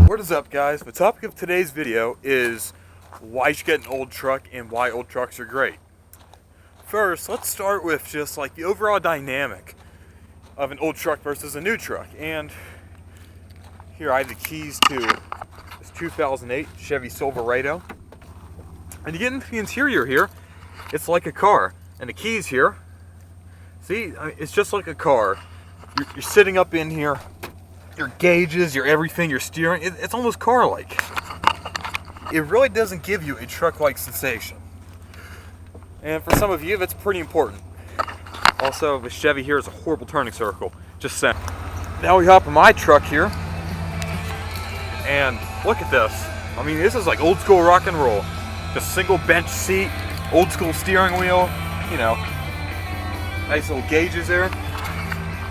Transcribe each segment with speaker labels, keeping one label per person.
Speaker 1: What is up, guys? The topic of today's video is why you should get an old truck and why old trucks are great. First, let's start with just like the overall dynamic of an old truck versus a new truck. And here I have the keys to this 2008 Chevy Silverado. And you get into the interior here, it's like a car. And the keys here, see, it's just like a car. You're sitting up in here, your gauges, your everything, your steering, it's almost car-like. It really doesn't give you a truck-like sensation. And for some of you, that's pretty important. Also, the Chevy here is a horrible turning circle, just saying. Now we hop in my truck here, and look at this. I mean, this is like old school rock and roll. Just single bench seat, old school steering wheel, you know, nice little gauges there.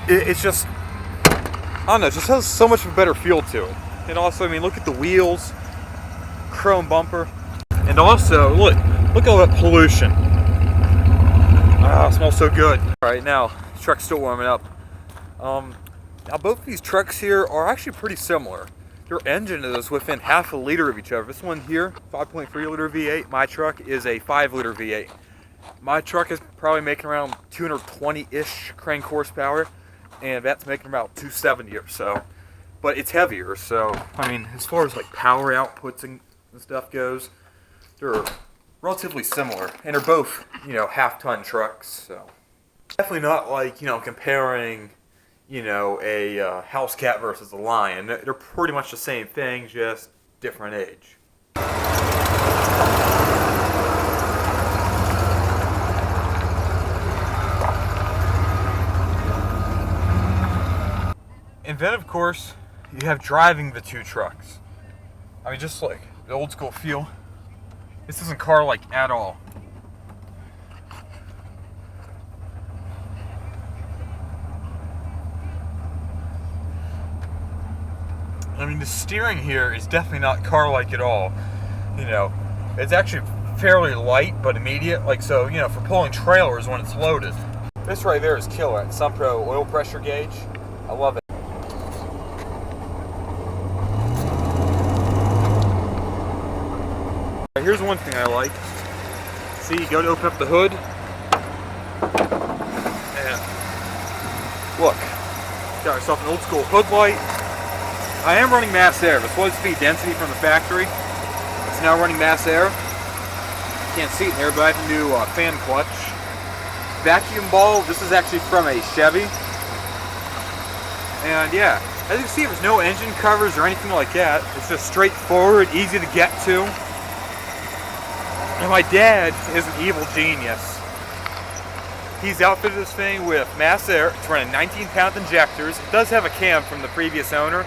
Speaker 1: It's just, I don't know, it just has so much of a better feel to it. And also, I mean, look at the wheels, chrome bumper, and also, look at all that pollution. Ah, it smells so good. All right, now, the truck's still warming up. Now both of these trucks here are actually pretty similar. Their engine is within half a liter of each other. This one here, 5.3 liter V8. My truck is a 5 liter V8. My truck is probably making around 220-ish crank horsepower, and that's making about 270 or so. But it's heavier, so, I mean, as far as like power outputs and stuff goes, they're relatively similar. And they're both, you know, half-ton trucks, so. Definitely not like, you know, comparing, you know, a house cat versus a lion. They're pretty much the same thing, just different age. And then, of course, you have driving the two trucks. I mean, just like the old school feel. This isn't car-like at all. I mean, the steering here is definitely not car-like at all. You know, it's actually fairly light but immediate. Like, so, you know, for pulling trailers when it's loaded. This right there is killer. It's Sunpro oil pressure gauge. I love it. Here's one thing I like. See, you go to open up the hood, and look, got yourself an old school hood light. I am running mass air. This was speed density from the factory. It's now running mass air. Can't see it in here, but I have a new fan clutch. Vacuum ball. This is actually from a Chevy. And yeah, as you can see, there's no engine covers or anything like that. It's just straightforward, easy to get to. And my dad is an evil genius. He's outfitted this thing with mass air. It's running 19-pound injectors. It does have a cam from the previous owner.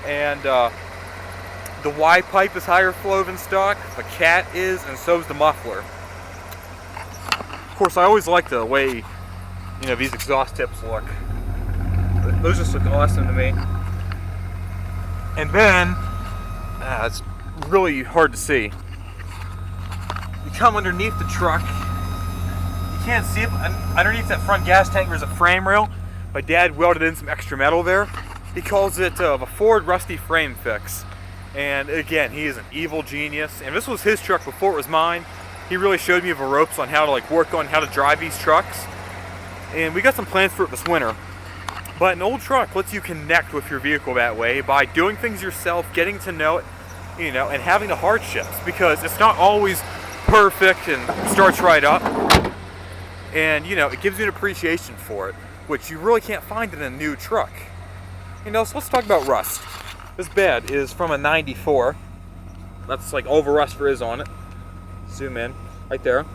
Speaker 1: And the Y pipe is higher flow than stock. The cat is, and so is the muffler. Of course, I always like the way, you know, these exhaust tips look. Those just look awesome to me. And then, it's really hard to see. You come underneath the truck, you can't see it, but underneath that front gas tank there's a frame rail. My dad welded in some extra metal there. He calls it the Ford Rusty Frame Fix. And again, he is an evil genius. And this was his truck before it was mine. He really showed me the ropes on how to like work on how to drive these trucks. And we got some plans for it this winter. But an old truck lets you connect with your vehicle that way by doing things yourself, getting to know it, you know, and having the hardships, because it's not always perfect and starts right up, and you know, it gives you an appreciation for it, which you really can't find in a new truck. You know, so let's talk about rust. This bed is from a 94. That's like all the rust there is on it. Zoom in right there.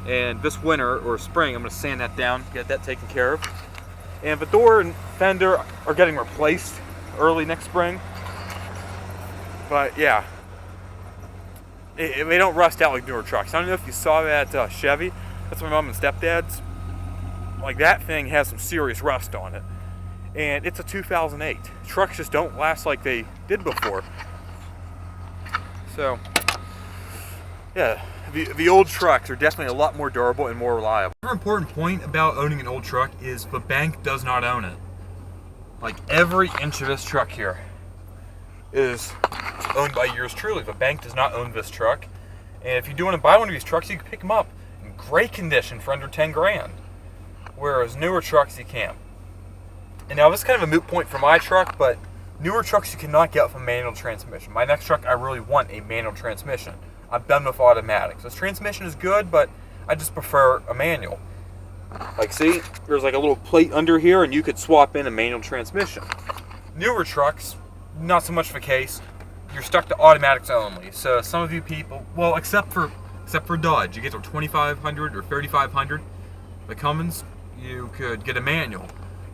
Speaker 1: And this winter or spring, I'm going to sand that down, get that taken care of. And the door and fender are getting replaced early next spring. But yeah, they don't rust out like newer trucks. I don't know if you saw that Chevy. That's my mom and stepdad's. Like, that thing has some serious rust on it. And it's a 2008. Trucks just don't last like they did before. So, yeah, the old trucks are definitely a lot more durable and more reliable. Another important point about owning an old truck is the bank does not own it. Like every inch of this truck here is owned by yours truly. The bank does not own this truck. And if you do want to buy one of these trucks, you can pick them up in great condition for under 10 grand. Whereas newer trucks, you can't. And now this is kind of a moot point for my truck, but newer trucks you cannot get with a manual transmission. My next truck, I really want a manual transmission. I'm done with automatics. This transmission is good, but I just prefer a manual. Like, see, there's like a little plate under here, and you could swap in a manual transmission. Newer trucks, not so much the case. You're stuck to automatics only. So some of you people, well, except for Dodge, you get to 2500 or 3500. The Cummins, you could get a manual,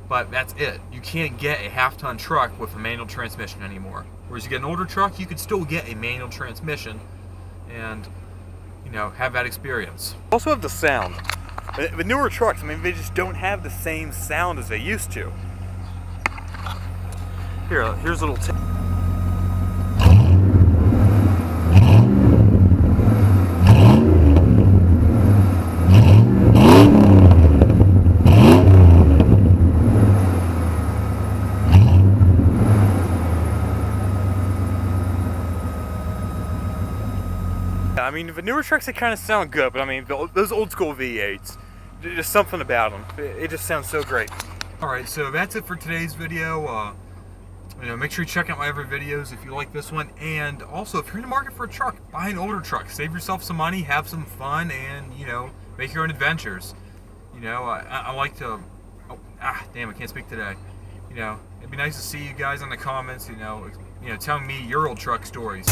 Speaker 1: but that's it. You can't get a half-ton truck with a manual transmission anymore. Whereas you get an older truck, you could still get a manual transmission and, you know, have that experience. Also have the sound. The newer trucks, I mean, they just don't have the same sound as they used to. Here's a little tip. I mean, the newer trucks, they kind of sound good, but I mean, those old school V8s, there's something about them. It just sounds so great. Alright, so that's it for today's video. You know, make sure you check out my other videos if you like this one. And also, if you're in the market for a truck, buy an older truck. Save yourself some money, have some fun, and, you know, make your own adventures. You know, I like to... damn, I can't speak today. You know, it'd be nice to see you guys in the comments, you know, telling me your old truck stories.